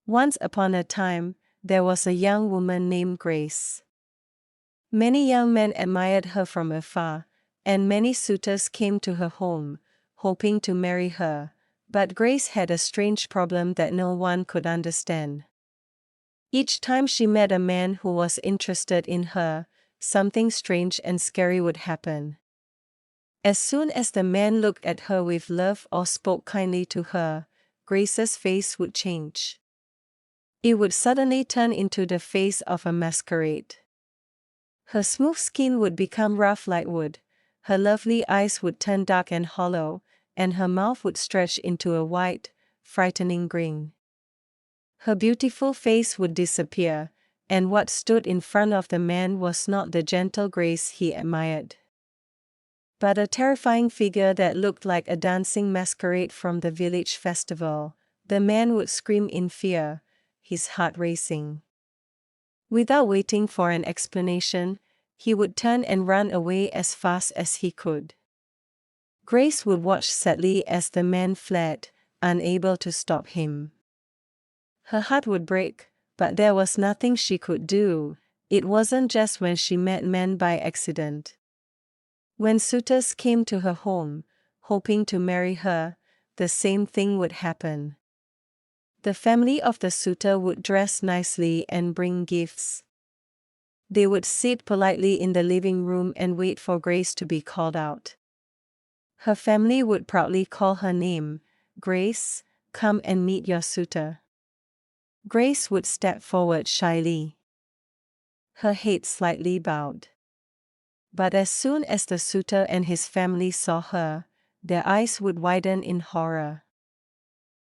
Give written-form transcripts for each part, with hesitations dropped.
Once upon a time, there was a young woman named Grace. Many young men admired her from afar, and many suitors came to her home, hoping to marry her, but Grace had a strange problem that no one could understand. Each time she met a man who was interested in her, something strange and scary would happen. As soon as the man looked at her with love or spoke kindly to her, Grace's face would change. It would suddenly turn into the face of a masquerade. Her smooth skin would become rough like wood, her lovely eyes would turn dark and hollow, and her mouth would stretch into a wide, frightening grin. Her beautiful face would disappear, and what stood in front of the man was not the gentle Grace he admired, but a terrifying figure that looked like a dancing masquerade from the village festival. The man would scream in fear, his heart racing. Without waiting for an explanation, he would turn and run away as fast as he could. Grace would watch sadly as the man fled, unable to stop him. Her heart would break, but there was nothing she could do. It wasn't just when she met men by accident. When suitors came to her home, hoping to marry her, the same thing would happen. The family of the suitor would dress nicely and bring gifts. They would sit politely in the living room and wait for Grace to be called out. Her family would proudly call her name, "Grace, come and meet your suitor." Grace would step forward shyly, her head slightly bowed. But as soon as the suitor and his family saw her, their eyes would widen in horror.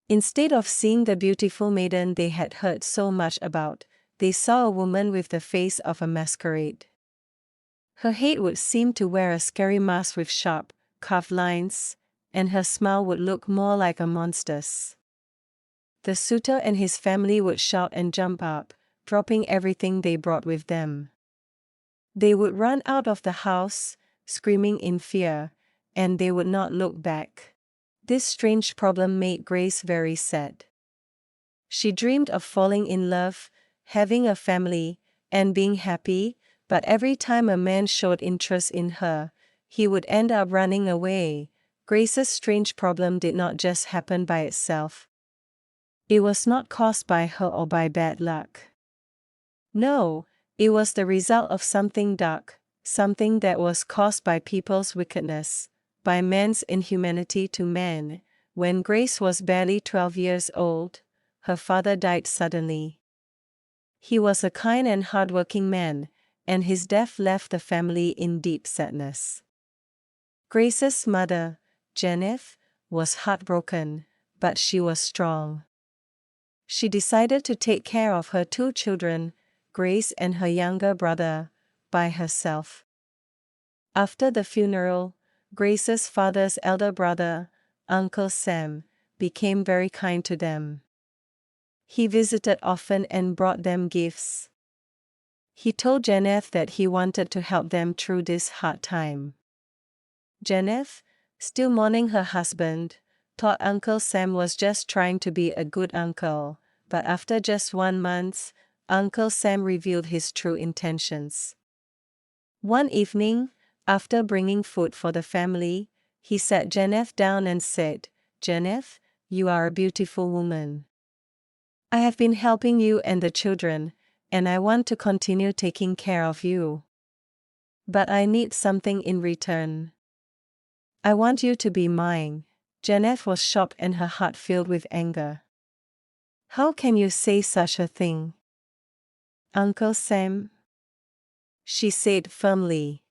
Instead of seeing the beautiful maiden they had heard so much about, they saw a woman with the face of a masquerade. Her head would seem to wear a scary mask with sharp, carved lines, and her smile would look more like a monster's. The suitor and his family would shout and jump up, dropping everything they brought with them. They would run out of the house, screaming in fear, and they would not look back. This strange problem made Grace very sad. She dreamed of falling in love, having a family, and being happy, but every time a man showed interest in her, he would end up running away. Grace's strange problem did not just happen by itself. It was not caused by her or by bad luck. No, it was the result of something dark, something that was caused by people's wickedness, by man's inhumanity to man. When Grace was barely 12 years old, her father died suddenly. He was a kind and hardworking man, and his death left the family in deep sadness. Grace's mother, Janet, was heartbroken, but she was strong. She decided to take care of her 2 children, Grace and her younger brother, by herself. After the funeral, Grace's father's elder brother, Uncle Sam, became very kind to them. He visited often and brought them gifts. He told Janet that he wanted to help them through this hard time. Janet, still mourning her husband, thought Uncle Sam was just trying to be a good uncle, but after just 1 month, Uncle Sam revealed his true intentions. One evening, after bringing food for the family, he sat Janet down and said, "Janet, you are a beautiful woman. I have been helping you and the children, and I want to continue taking care of you. But I need something in return. I want you to be mine." Janet was shocked and her heart filled with anger. "How can you say such a thing, Uncle Sam?" she said firmly.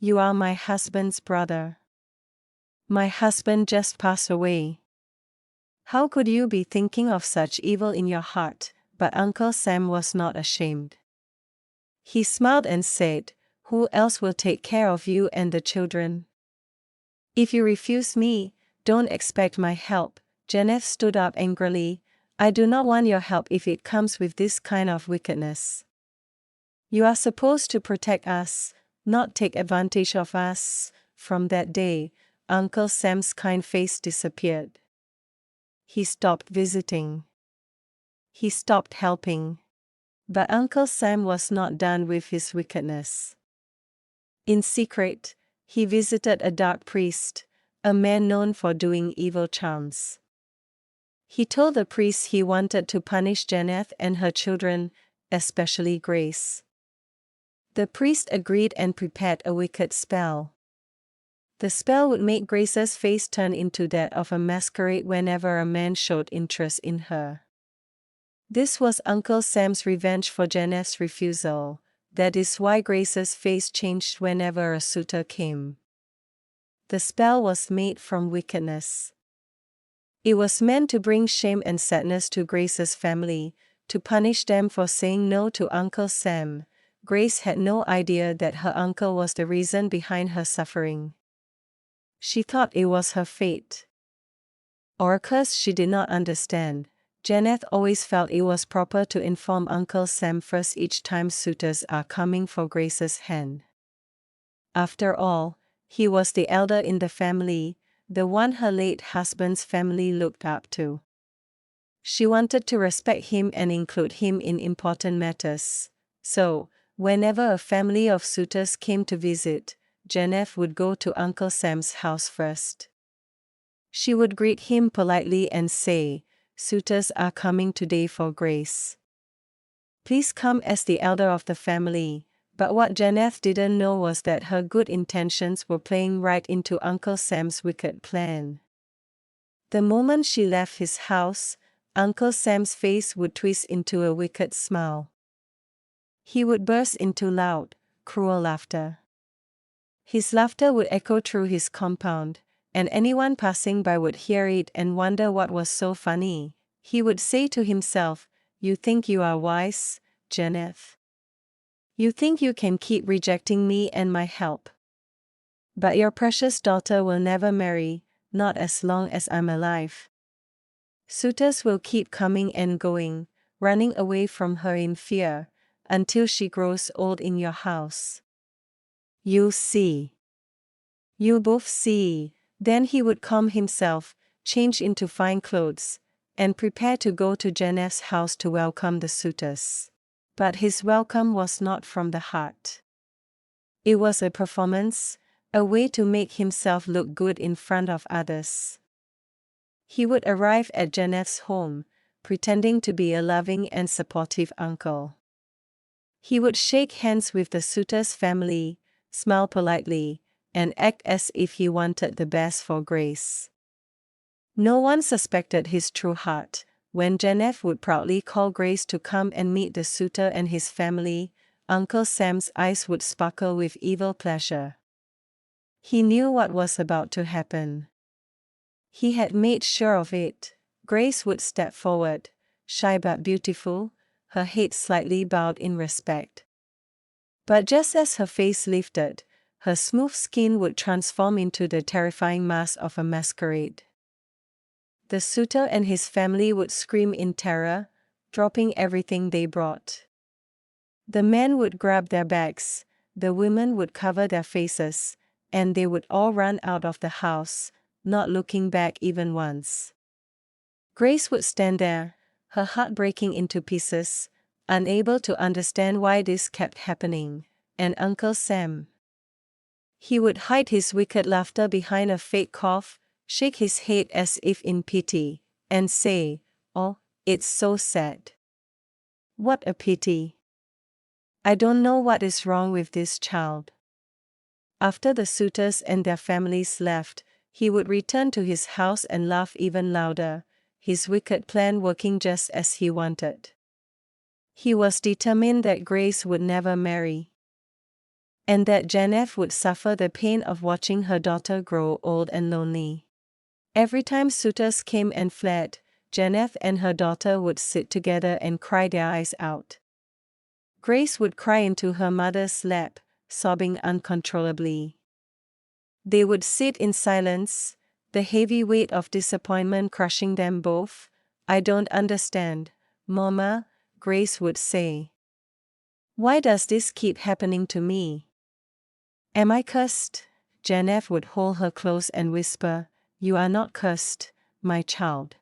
"You are my husband's brother. My husband just passed away. How could you be thinking of such evil in your heart?" But Uncle Sam was not ashamed. He smiled and said, "Who else will take care of you and the children? If you refuse me, don't expect my help." Janet stood up angrily. "I do not want your help if it comes with this kind of wickedness. You are supposed to protect us, not take advantage of us." From that day, Uncle Sam's kind face disappeared. He stopped visiting. he stopped helping. But Uncle Sam was not done with his wickedness. In secret, he visited a dark priest, a man known for doing evil charms. He told the priest he wanted to punish Janet and her children, especially Grace. The priest agreed and prepared a wicked spell. The spell would make Grace's face turn into that of a masquerade whenever a man showed interest in her. This was Uncle Sam's revenge for Janet's refusal. That is why Grace's face changed whenever a suitor came. The spell was made from wickedness. It was meant to bring shame and sadness to Grace's family, to punish them for saying no to Uncle Sam. Grace had no idea that her uncle was the reason behind her suffering. She thought it was her fate, or a curse she did not understand. Janet always felt it was proper to inform Uncle Sam first each time suitors are coming for Grace's hand. After all, he was the elder in the family, the one her late husband's family looked up to. She wanted to respect him and include him in important matters. So, whenever a family of suitors came to visit, Janet would go to Uncle Sam's house first. She would greet him politely and say, "Suitors are coming today for Grace. Please come," as the elder of the family. But what Janet didn't know was that her good intentions were playing right into Uncle Sam's wicked plan. The moment she left his house, Uncle Sam's face would twist into a wicked smile. He would burst into loud, cruel laughter. His laughter would echo through his compound, and anyone passing by would hear it and wonder what was so funny. He would say to himself, "You think you are wise, Janet? You think you can keep rejecting me and my help? But your precious daughter will never marry, not as long as I'm alive. Suitors will keep coming and going, running away from her in fear, until she grows old in your house. You'll see. You'll both see." Then he would calm himself, change into fine clothes, and prepare to go to Janet's house to welcome the suitors. But his welcome was not from the heart. It was a performance, a way to make himself look good in front of others. He would arrive at Janet's home, pretending to be a loving and supportive uncle. He would shake hands with the suitor's family, smile politely, and act as if he wanted the best for Grace. No one suspected his true heart. When Janet would proudly call Grace to come and meet the suitor and his family, Uncle Sam's eyes would sparkle with evil pleasure. He knew what was about to happen. He had made sure of it. Grace would step forward, shy but beautiful, her head slightly bowed in respect. But just as her face lifted, her smooth skin would transform into the terrifying mask of a masquerade. The suitor and his family would scream in terror, dropping everything they brought. The men would grab their bags, the women would cover their faces, and they would all run out of the house, not looking back even once. Grace would stand there, her heart breaking into pieces, unable to understand why this kept happening. And Uncle Sam? He would hide his wicked laughter behind a fake cough, shake his head as if in pity, and say, "Oh, it's so sad. What a pity. I don't know what is wrong with this child." After the suitors and their families left, he would return to his house and laugh even louder, his wicked plan working just as he wanted. He was determined that Grace would never marry, and that Janet would suffer the pain of watching her daughter grow old and lonely. Every time suitors came and fled, Janet and her daughter would sit together and cry their eyes out. Grace would cry into her mother's lap, sobbing uncontrollably. They would sit in silence, the heavy weight of disappointment crushing them both. "I don't understand, Mama," Grace would say. "Why does this keep happening to me? Am I cursed?" Janet would hold her close and whisper, "You are not cursed, my child.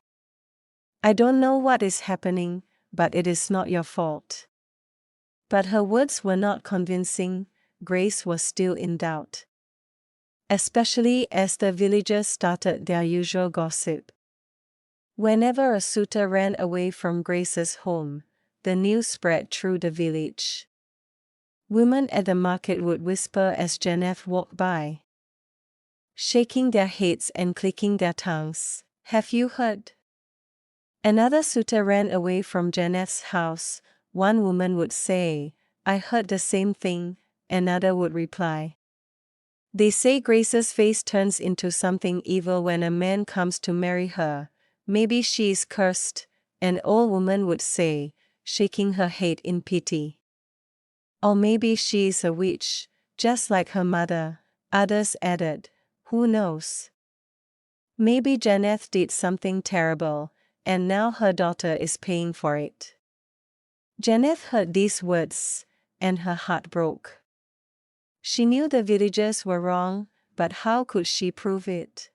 I don't know what is happening, but it is not your fault." But her words were not convincing. Grace was still in doubt, especially as the villagers started their usual gossip. Whenever a suitor ran away from Grace's home, the news spread through the village. Women at the market would whisper as Janet walked by, shaking their heads and clicking their tongues. "Have you heard? Another suitor ran away from Janeth's house," one woman would say. "I heard the same thing," another would reply. "They say Grace's face turns into something evil when a man comes to marry her. Maybe she is cursed," an old woman would say, shaking her head in pity. "Or maybe she is a witch, just like her mother," others added. "Who knows? Maybe Janeth did something terrible, and now her daughter is paying for it." Janeth heard these words, and her heart broke. She knew the villagers were wrong, but how could she prove it?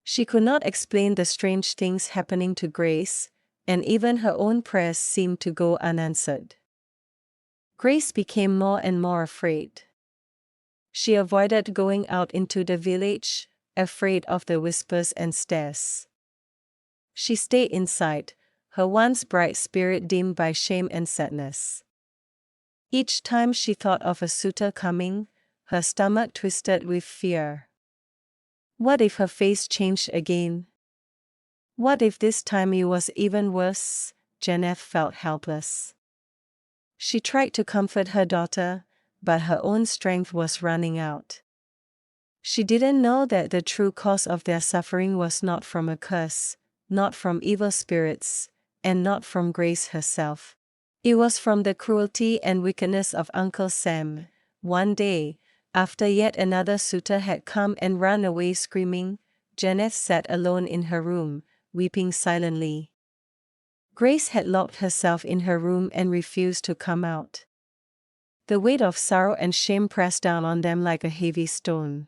She could not explain the strange things happening to Grace, and even her own prayers seemed to go unanswered. Grace became more and more afraid. She avoided going out into the village, afraid of the whispers and stares. She stayed inside, her once bright spirit dimmed by shame and sadness. Each time she thought of a suitor coming, her stomach twisted with fear. What if her face changed again? What if this time it was even worse? Janeth felt helpless. She tried to comfort her daughter, but her own strength was running out. She didn't know that the true cause of their suffering was not from a curse, not from evil spirits, and not from Grace herself. It was from the cruelty and wickedness of Uncle Sam. One day, after yet another suitor had come and run away screaming, Janeth sat alone in her room, weeping silently. Grace had locked herself in her room and refused to come out. The weight of sorrow and shame pressed down on them like a heavy stone.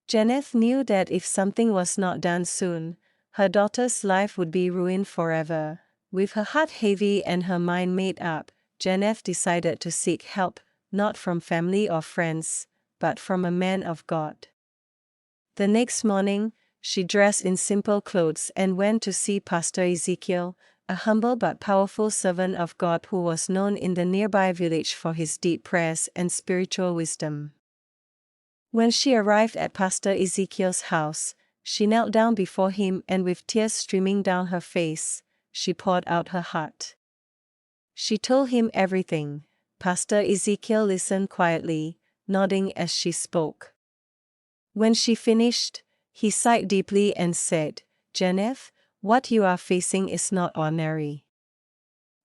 Janeth knew that if something was not done soon, her daughter's life would be ruined forever. With her heart heavy and her mind made up, Janeth decided to seek help, not from family or friends, but from a man of God. The next morning, she dressed in simple clothes and went to see Pastor Ezekiel, a humble but powerful servant of God who was known in the nearby village for his deep prayers and spiritual wisdom. When she arrived at Pastor Ezekiel's house, she knelt down before him and with tears streaming down her face, she poured out her heart. She told him everything. Pastor Ezekiel listened quietly, nodding as she spoke. When she finished, he sighed deeply and said, "Janeth, what you are facing is not ordinary.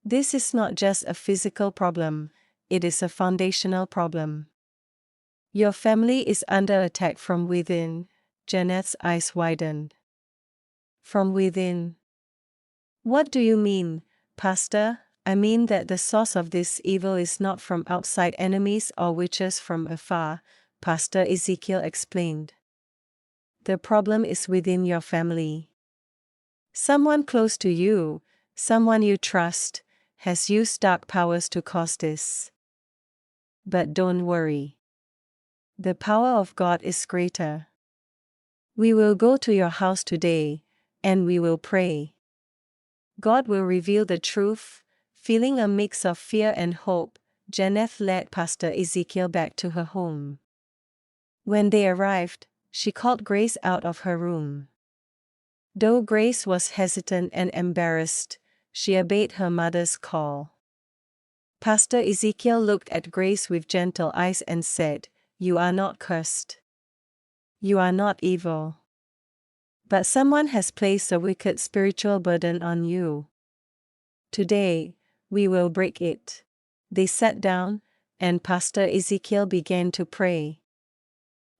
This is not just a physical problem, it is a foundational problem. Your family is under attack from within." Janeth's eyes widened. "From within? What do you mean, Pastor?" "I mean that the source of this evil is not from outside enemies or witches from afar," Pastor Ezekiel explained. "The problem is within your family. Someone close to you, someone you trust, has used dark powers to cause this. But don't worry. The power of God is greater. We will go to your house today, and we will pray. God will reveal the truth." Feeling a mix of fear and hope, Janeth led Pastor Ezekiel back to her home. When they arrived, she called Grace out of her room. Though Grace was hesitant and embarrassed, she obeyed her mother's call. Pastor Ezekiel looked at Grace with gentle eyes and said, "You are not cursed. You are not evil. But someone has placed a wicked spiritual burden on you. Today, we will break it." They sat down, and Pastor Ezekiel began to pray.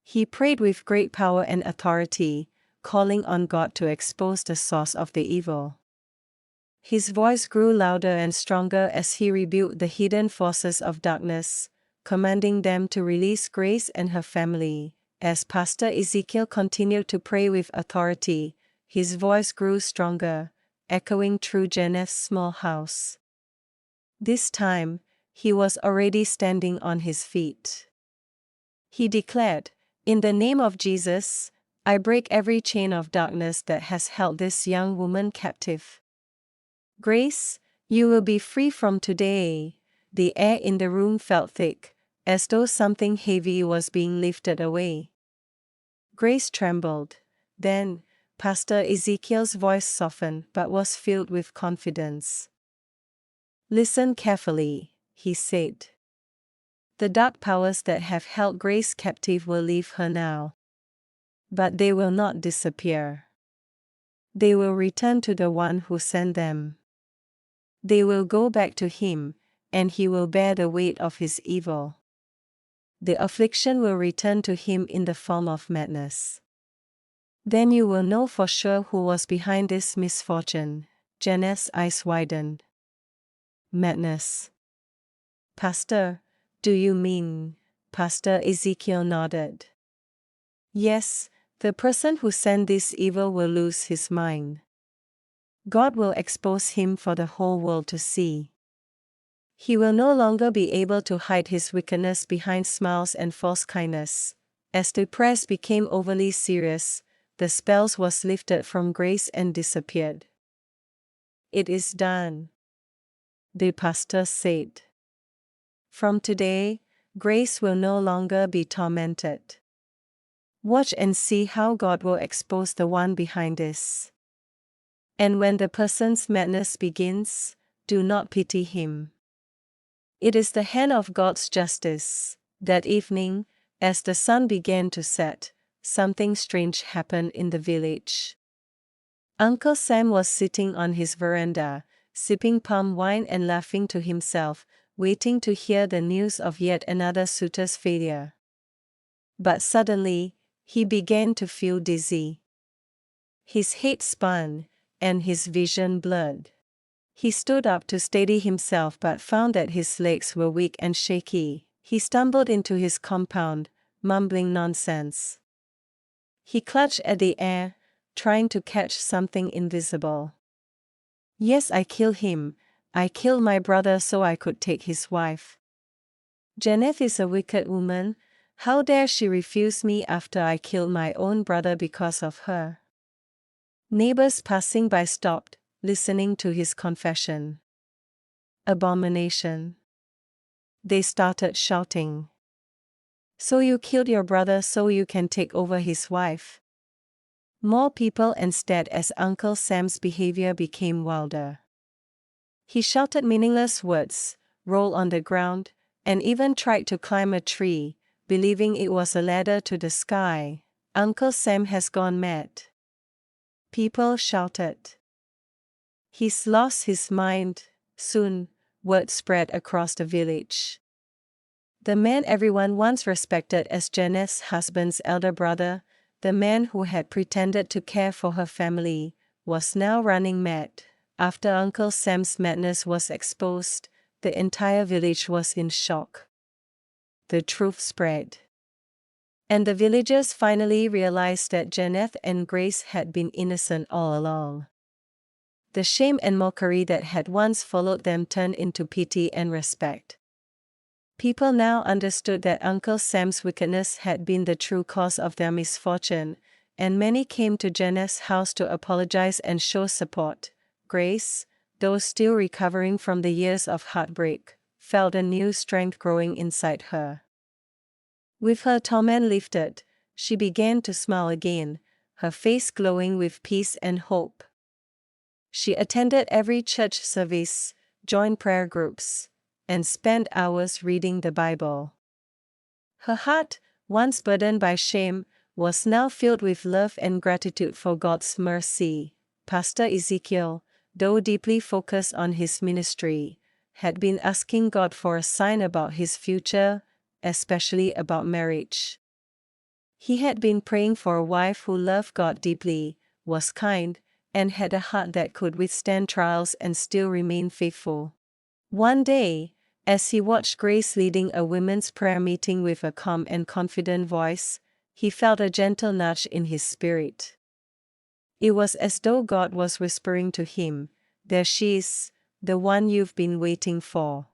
He prayed with great power and authority, calling on God to expose the source of the evil. His voice grew louder and stronger as he rebuked the hidden forces of darkness, commanding them to release Grace and her family. As Pastor Ezekiel continued to pray with authority, his voice grew stronger, echoing through Janeth's small house. This time, he was already standing on his feet. He declared, "In the name of Jesus, I break every chain of darkness that has held this young woman captive. Grace, you will be free from today." The air in the room felt thick, as though something heavy was being lifted away. Grace trembled. Then, Pastor Ezekiel's voice softened but was filled with confidence. "Listen carefully," he said. "The dark powers that have held Grace captive will leave her now. But they will not disappear. They will return to the one who sent them. They will go back to him, and he will bear the weight of his evil. The affliction will return to him in the form of madness. Then you will know for sure who was behind this misfortune." Janeth's eyes widened. "Madness? Pastor, do you mean?" Pastor Ezekiel nodded. "Yes, the person who sent this evil will lose his mind. God will expose him for the whole world to see. He will no longer be able to hide his wickedness behind smiles and false kindness." As the press became overly serious, the spells was lifted from Grace and disappeared. "It is done," the pastor said. "From today, Grace will no longer be tormented. Watch and see how God will expose the one behind this. And when the person's madness begins, do not pity him. It is the hand of God's justice." That evening, as the sun began to set, something strange happened in the village. Uncle Sam was sitting on his veranda, sipping palm wine and laughing to himself, waiting to hear the news of yet another suitor's failure. But suddenly, he began to feel dizzy. His head spun, and his vision blurred. He stood up to steady himself but found that his legs were weak and shaky. He stumbled into his compound, mumbling nonsense. He clutched at the air, trying to catch something invisible. "Yes, I killed him. I killed my brother so I could take his wife. Janeth is a wicked woman. How dare she refuse me after I killed my own brother because of her?" Neighbors passing by stopped, listening to his confession. "Abomination," they started shouting. "So you killed your brother so you can take over his wife?" More people instead as Uncle Sam's behavior became wilder. He shouted meaningless words, rolled on the ground, and even tried to climb a tree, believing it was a ladder to the sky. "Uncle Sam has gone mad," people shouted. "He's lost his mind." Soon, word spread across the village. The man everyone once respected as Janeth's husband's elder brother, the man who had pretended to care for her family, was now running mad. After Uncle Sam's madness was exposed, the entire village was in shock. The truth spread. And the villagers finally realized that Janeth and Grace had been innocent all along. The shame and mockery that had once followed them turned into pity and respect. People now understood that Uncle Sam's wickedness had been the true cause of their misfortune, and many came to Janeth's house to apologize and show support. Grace, though still recovering from the years of heartbreak, felt a new strength growing inside her. With her torment lifted, she began to smile again, her face glowing with peace and hope. She attended every church service, joined prayer groups, and spent hours reading the Bible. Her heart, once burdened by shame, was now filled with love and gratitude for God's mercy. Pastor Ezekiel, though deeply focused on his ministry, had been asking God for a sign about his future, especially about marriage. He had been praying for a wife who loved God deeply, was kind, and had a heart that could withstand trials and still remain faithful. One day, as he watched Grace leading a women's prayer meeting with a calm and confident voice, he felt a gentle nudge in his spirit. It was as though God was whispering to him, "There she is, the one you've been waiting for."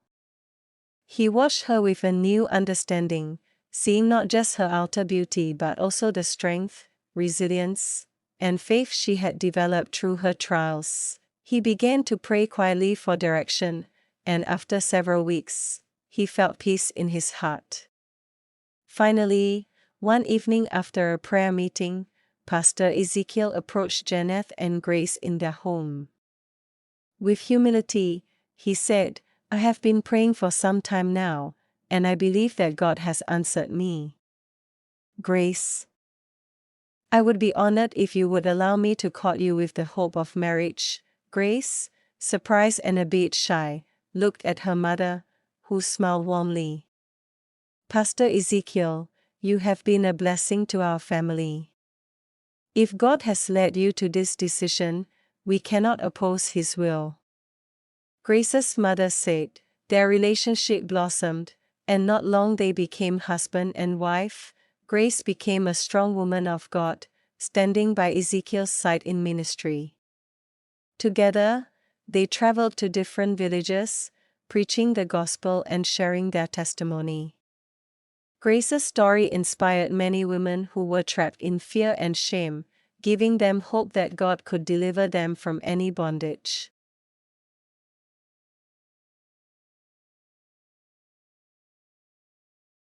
He watched her with a new understanding, seeing not just her outer beauty but also the strength, resilience, and faith she had developed through her trials. He began to pray quietly for direction, and after several weeks, he felt peace in his heart. Finally, one evening after a prayer meeting, Pastor Ezekiel approached Janet and Grace in their home. With humility, he said, "I have been praying for some time now, and I believe that God has answered me. Grace, I would be honored if you would allow me to court you with the hope of marriage." Grace, surprised and a bit shy, looked at her mother, who smiled warmly. "Pastor Ezekiel, you have been a blessing to our family. If God has led you to this decision, we cannot oppose His will." Grace's mother said. Their relationship blossomed, and not long they became husband and wife. Grace became a strong woman of God, standing by Ezekiel's side in ministry. Together, they traveled to different villages, preaching the gospel and sharing their testimony. Grace's story inspired many women who were trapped in fear and shame, giving them hope that God could deliver them from any bondage.